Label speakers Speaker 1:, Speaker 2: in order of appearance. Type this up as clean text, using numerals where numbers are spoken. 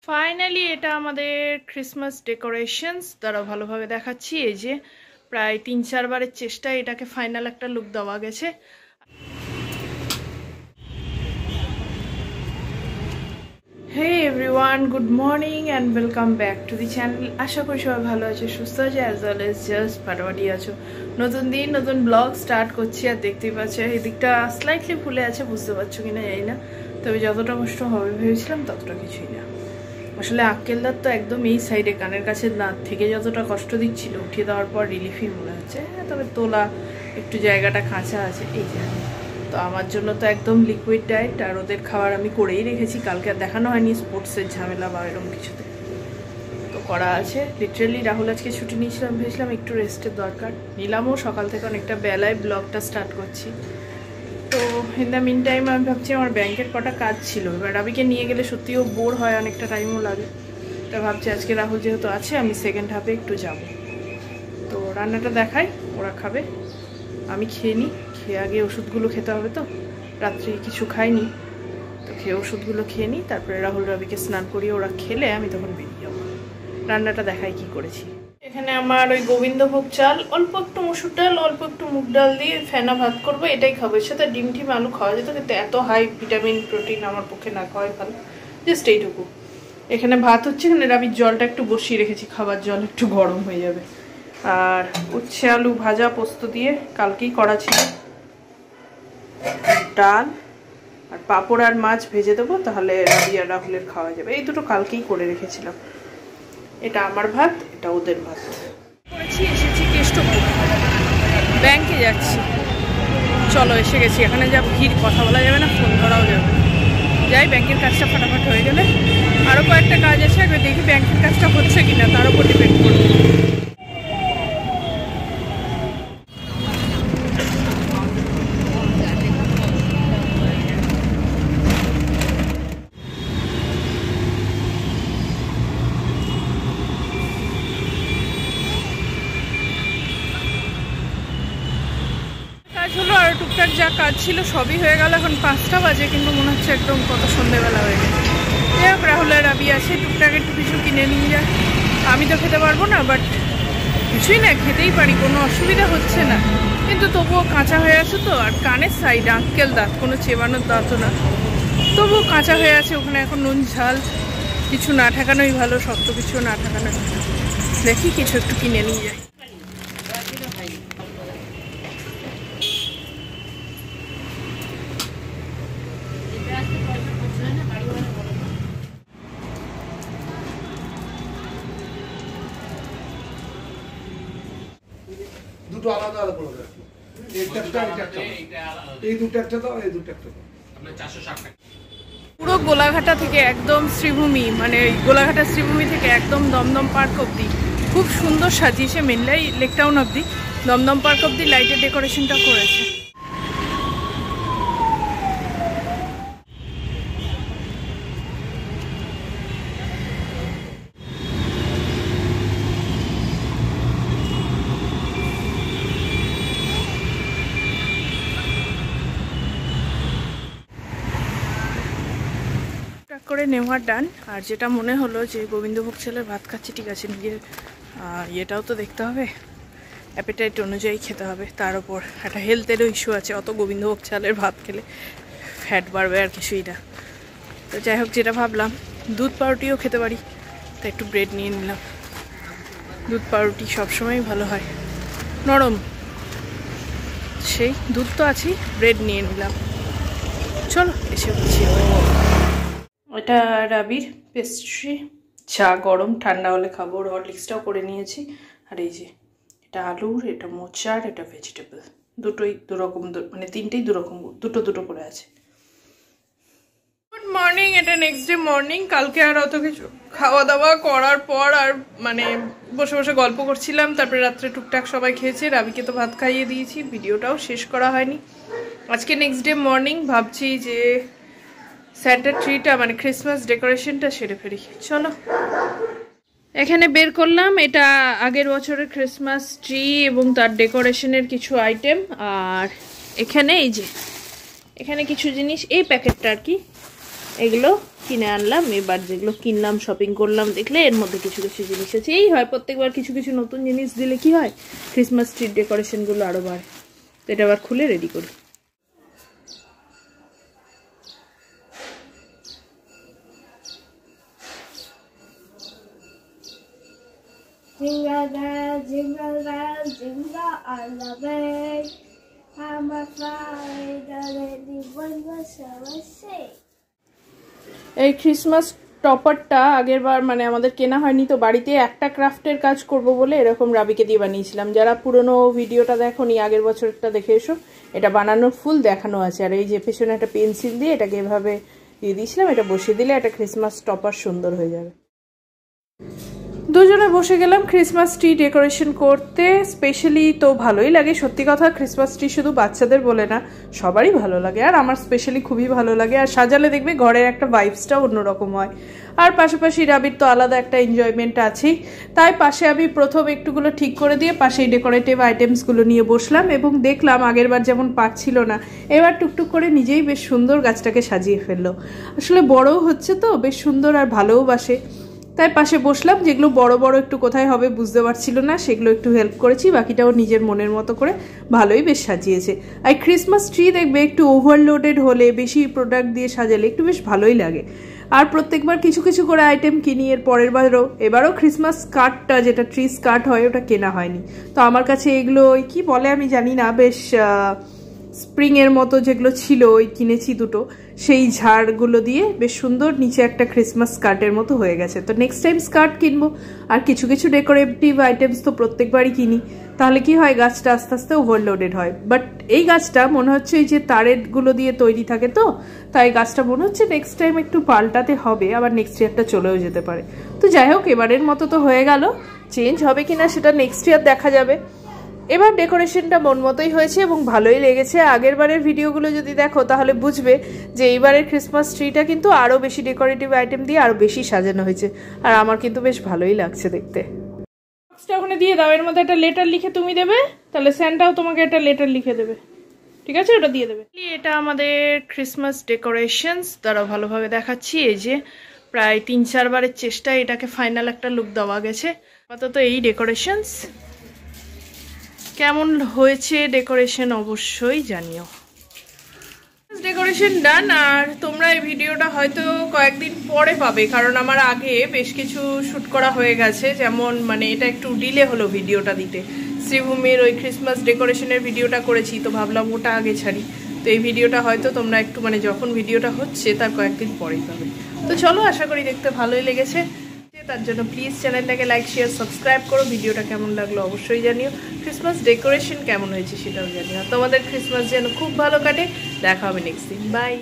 Speaker 1: Finally এটা আমাদের Christmas decorations দ্বারা ভালোভাবে দেখাচ্ছি। এই যে প্রায় ৩-৪ বারের চেষ্টায় এটাকে ফাইনাল একটা লুক দেওয়া গেছে। Hey everyone, good morning and welcome back to the channel. আশা করি সবাই ভালো আছে, সুস্থ আছে, অ্যাজ ওয়েল এজ জাস্ট ফাটাফাটি আছো। নতুন দিন নতুন ব্লগ স্টার্ট করছি, আর দেখতেই পাচ্ছ এই দিকটা স্লাইটলি ফুলে আছে, বুঝতে পারছো কিনা জানি না, তবে যতটা কষ্ট হবে ভেবেছিলাম ততটা কিছুই না। আসলে আক্কেলদার তো একদম এই সাইডে কানের কাছে দাঁত থেকে যতটা কষ্ট দিচ্ছিল, উঠিয়ে দেওয়ার পর রিলিফই মনে হচ্ছে। তবে তোলা একটু জায়গাটা কাঁচা আছে এই যে। তো আমার জন্য তো একদম লিকুইড ডায়েট, আর ওদের খাবার আমি করেই রেখেছি, কালকে আর দেখানো হয়নি স্পোর্টসের ঝামেলা বা এরকম কিছুতে, তো করা আছে। লিটারেলি রাহুল আজকে ছুটি নিয়েছিলাম, ভেবেছিলাম একটু রেস্টের দরকার, নিলামও। সকাল থেকে অনেকটা বেলায় ব্লগটা স্টার্ট করছি। তো ইন দ্য মিন টাইম আমি ভাবছি আমার ব্যাংকের কটা কাজ ছিল, এবার রাবিকে নিয়ে গেলে সত্যিও বোর হয়, অনেকটা টাইমও লাগে। তা ভাবছি আজকে রাহুল যেহেতু আছে, আমি সেকেন্ড হাফে একটু যাব। তো রান্নাটা দেখাই, ওরা খাবে, আমি খেয়ে নিই। খেয়ে আগে ওষুধগুলো খেতে হবে, তো রাত্রি কিছু খাইনি, তো খেয়ে ওষুধগুলো খেয়ে নিই, তারপরে রাহুল রাবিকে স্নান করিয়ে ওরা খেলে আমি তখন বেরিয়ে যাবো। রান্নাটা দেখাই কি করেছি। এখানে আমার ওই গোবিন্দভোগ চাল, অল্প একটু মসুর ডাল, অল্প একটু মুগ ডাল দিয়ে ফেনা ভাত করবো, এটাই খাবো। এর সাথে ডিম টিম আলু খাওয়া যেত, কিন্তু এত হাই ভিটামিন প্রোটিন আমার পক্ষে না খাওয়াই ভালো, জাস্ট এইটুকু। এখানে ভাত হচ্ছে, এখানে রাবির জলটা একটু বসিয়ে রেখেছি, খাবার জল একটু গরম হয়ে যাবে। আর উচ্ছে আলু ভাজা পোস্ত দিয়ে কালকেই করা ছিল, ডাল আর পাঁপড় আর মাছ ভেজে দেবো, তাহলে রাবি আর রাহুলের খাওয়া যাবে। এই দুটো কালকেই করে রেখেছিলাম। এটা আমার ভাত, এটা ওদের ভাত। করেছি, এসেছি কেষ্টপুর, ব্যাংকে যাচ্ছি। চলো এসে গেছি। এখানে যা ভিড়, কথা বলা যাবে না, ফোন ধরাও যাবে। যাই, ব্যাংকের কাজটা ফাটাফাট হয়ে গেলে আরও কয়েকটা কাজ আছে, একবার দেখি ব্যাংকের কাজটা হচ্ছে কিনা, তার উপর ডিপেন্ড করবে। হলো আর টুকটাক যা কাজ ছিল সবই হয়ে গেল। এখন 5টা বাজে, কিন্তু মনে হচ্ছে একদম কত সন্ধ্যেবেলা হয়ে গেছে। যাই হোক, রাহুলের রাবি আছে, টুকটাক একটু কিছু কিনে নিয়ে যায়। আমি তো খেতে পারবো না, বাট কিছুই না, খেতেই পারি, কোনো অসুবিধা হচ্ছে না। কিন্তু তবুও কাঁচা হয়ে আছে তো, আর কানের সাইড আক্কেল দাঁত, কোনো চেবানোর দাঁতও না, তবুও কাঁচা হয়ে আছে। ওখানে এখন নুন ঝাল কিছু না ঠেকানোই ভালো, শক্ত কিছু না ঠেকানোই ভালো। দেখি কিছু একটু কিনে নিয়ে যাই।
Speaker 2: দুটো আলাদা আলাদা করে দাও। এই দুটো একটা দাও, এই দুটো একটা দাও। আপনার 460 টাকা।
Speaker 1: পুরো গোলাঘাটা থেকে একদম শ্রীভূমি, মানে গোলাঘাটা শ্রীভূমি থেকে একদম দমদম পার্ক অবধি খুব সুন্দর সাজিয়েছে। মেনলাই লেকটাউন অবধি, দমদম পার্ক অবধি লাইটের ডেকোরেশনটা করেছে। করে নেওয়ার ডান। আর যেটা মনে হলো যে গোবিন্দভোগ চালের ভাত খাচ্ছি, ঠিক আছে, নিজের ইয়েটাও তো দেখতে হবে, অ্যাপেটাইট অনুযায়ী খেতে হবে। তার উপর একটা হেলথেরও ইস্যু আছে, অত গোবিন্দভোগ চালের ভাত খেলে ফ্যাট বাড়বে আর কিছুই না। তো যাই হোক, যেটা ভাবলাম দুধ পাউরুটিও খেতে পারি, তো একটু ব্রেড নিয়ে নিলাম। দুধ পাউরুটি সবসময়ই ভালো হয়, নরম, সেই দুধ তো আছেই, ব্রেড নিয়ে নিলাম। চলো এসে বলছি। এটা রাবির পেস্ট্রি, চা গরম, ঠান্ডা হলে খাবো। হরলিক্সটাও করে নিয়েছি। আর এই যে এটা আলুর, এটা মোচার, এটা ভেজিটেবল, দুটোই দুরকম, মানে তিনটেই দুরকম, দুটো দুটো করে আছে। গুড মর্নিং, এটা নেক্সট ডে মর্নিং। কালকে আর অত কিছু খাওয়া দাওয়া করার পর আর মানে বসে বসে গল্প করছিলাম, তারপরে রাত্রে টুকটাক সবাই খেয়েছে, রাবিকে তো ভাত খাইয়ে দিয়েছি, ভিডিওটাও শেষ করা হয়নি। আজকে নেক্সট ডে মর্নিং, ভাবছি যে স্যান্টা ট্রিটা মানে ক্রিসমাস ডেকোরেশনটা সেরে ফেলি। চলো এখানে বের করলাম, এটা আগের বছরের ক্রিসমাস ট্রি এবং তার ডেকোরেশনের কিছু আইটেম। আর এখানে এই যে এখানে কিছু জিনিস, এই প্যাকেটটা আর কি, এগুলো কিনে আনলাম। এবার যেগুলো কিনলাম শপিং করলাম দেখলে এর মধ্যে কিছু কিছু জিনিস আছে। এই হয় প্রত্যেকবার কিছু কিছু নতুন জিনিস দিলে কি হয়, ক্রিসমাস ট্রির ডেকোরেশনগুলো আরও বাড়ে। তো এটা আবার খুলে রেডি করি।
Speaker 3: Jingle bells, jingle bells, jingle all the way. I'm a fly, the lady one was say.
Speaker 1: এই ক্রিসমাস টপারটা আগের বার মানে আমাদের কেনা হয়নি, তো বাড়িতে একটা ক্রাফটের কাজ করব বলে এরকম রাবিকে দিয়ে বানিয়েছিলাম। যারা পুরনো ভিডিওটা দেখোনি আগের বছরটা দেখে এসো, এটা বানানোর ফুল দেখানো আছে। আর এই যে পেছনে একটা পেন্সিল দিয়ে এটাকে এভাবে দিয়ে দিয়েছিলাম, এটা বসিয়ে দিলে একটা ক্রিসমাস টপার সুন্দর হয়ে যাবে। দুজনে বসে গেলাম ক্রিসমাস ট্রি ডেকোরেশন করতে। স্পেশালি তো ভালোই লাগে, সত্যি কথা ক্রিসমাস ট্রি শুধু বাচ্চাদের বলে না সবারই ভালো লাগে, আর আমার স্পেশালি খুবই ভালো লাগে। আর সাজালে দেখবে ঘরের একটা ভাইবসটাও অন্যরকম হয়। আর পাশাপাশি রাবির তো আলাদা একটা এনজয়মেন্ট আছেই। তাই পাশে আমি প্রথম একটুগুলো ঠিক করে দিয়ে পাশে ডেকোরেটিভ আইটেমসগুলো নিয়ে বসলাম এবং দেখলাম আগেরবার যেমন পারছিল না, এবার টুকটুক করে নিজেই বেশ সুন্দর গাছটাকে সাজিয়ে ফেললো। আসলে বড়ও হচ্ছে তো বেশ সুন্দর আর ভালোও বাসে, তাই পাশে বসলাম। যেগুলো বড় বড় একটু কোথায় হবে বুঝতে পারছিল না সেগুলো একটু হেল্প করেছি, বাকিটাও নিজের মনের মতো করে ভালোই বেশ সাজিয়েছে। আর ক্রিসমাস ট্রি দেখবে একটু ওভারলোডেড হলে, বেশি প্রোডাক্ট দিয়ে সাজালে একটু বেশ ভালোই লাগে। আর প্রত্যেকবার কিছু কিছু করে আইটেম কিনি, এর পরের বারও এবারও ক্রিসমাস স্কার্টটা যেটা ট্রি স্কার্ট হয় ওটা কেনা হয়নি। তো আমার কাছে এগুলো ওই কি বলে আমি জানি না, বেশ স্প্রিংয়ের মতো যেগুলো ছিল ওই কিনেছি দুটো, সেই ঝাড়গুলো দিয়ে বেশ সুন্দর নিচে একটা ক্রিসমাস স্কার্টের মতো হয়ে গেছে। তো নেক্সট টাইম স্কার্ট কিনবো। আর কিছু কিছু ডেকোরেটিভ আইটেমস তো প্রত্যেকবারই কিনি, তাহলে কি হয় গাছটা আস্তে আস্তে ওভারলোডেড হয়। বাট এই গাছটা মনে হচ্ছে এই যে তারেরগুলো দিয়ে তৈরি থাকে, তো তাই গাছটা মনে হচ্ছে নেক্সট টাইম একটু পাল্টাতে হবে, আবার নেক্সট ইয়ারটা চলেও যেতে পারে। তো যাই হোক এবারের মতো তো হয়ে গেল, চেঞ্জ হবে কিনা সেটা নেক্সট ইয়ার দেখা যাবে। এবার ডেকোরেশনটা মন মতোই হয়েছে এবং ভালোই লেগেছে। আগের বারের ভিডিওগুলো যদি দেখো তাহলে বুঝবে যে এইবারের ক্রিসমাস ট্রিটা কিন্তু আরও বেশি ডেকোরেটিভ আইটেম দিয়ে আরও বেশি সাজানো হয়েছে, আর আমার কিন্তু বেশ ভালোই লাগছে দেখতে। বক্সটা ওখানে দিয়ে দাও, এর মধ্যে একটা লেটার লিখে তুমি দেবে, তাহলে স্যান্টাও তোমাকে একটা লেটার লিখে দেবে, ঠিক আছে? ওটা দিয়ে দেবে। এটা আমাদের ক্রিসমাস ডেকোরেশনস দ্বারা ভালোভাবে দেখাচ্ছি। এই যে প্রায় 3-4 বারের চেষ্টায় এটাকে ফাইনাল একটা লুক দেওয়া গেছে। আপাতত এই ডেকোরেশনস কেমন হয়েছে ডেকোরেশন অবশ্যই জানিও। ডেকোরেশন ডান। আর তোমরা এই ভিডিওটা হয়তো কয়েকদিন পরে পাবে, কারণ আমার আগে বেশ কিছু শ্যুট করা হয়ে গেছে। যেমন মানে এটা একটু ডিলে হলো ভিডিওটা দিতে। শ্রীভূমির ওই ক্রিসমাস ডেকোরেশনের ভিডিওটা করেছি, তো ভাবলাম ওটা আগে ছাড়ি। তো এই ভিডিওটা হয়তো তোমরা একটু মানে যখন ভিডিওটা হচ্ছে তার কয়েকদিন পরেই পাবে। তো চলো, আশা করি দেখতে ভালোই লেগেছে। তার জন্য প্লিজ চ্যানেলটাকে লাইক শেয়ার সাবস্ক্রাইব করো। ভিডিওটা কেমন লাগলো অবশ্যই জানিও। ক্রিসমাস ডেকোরেশন কেমন হয়েছে সেটাও জানিও। তোমাদের ক্রিসমাস যেন খুব ভালো কাটে। দেখা হবে নেক্সট দিন। বাই।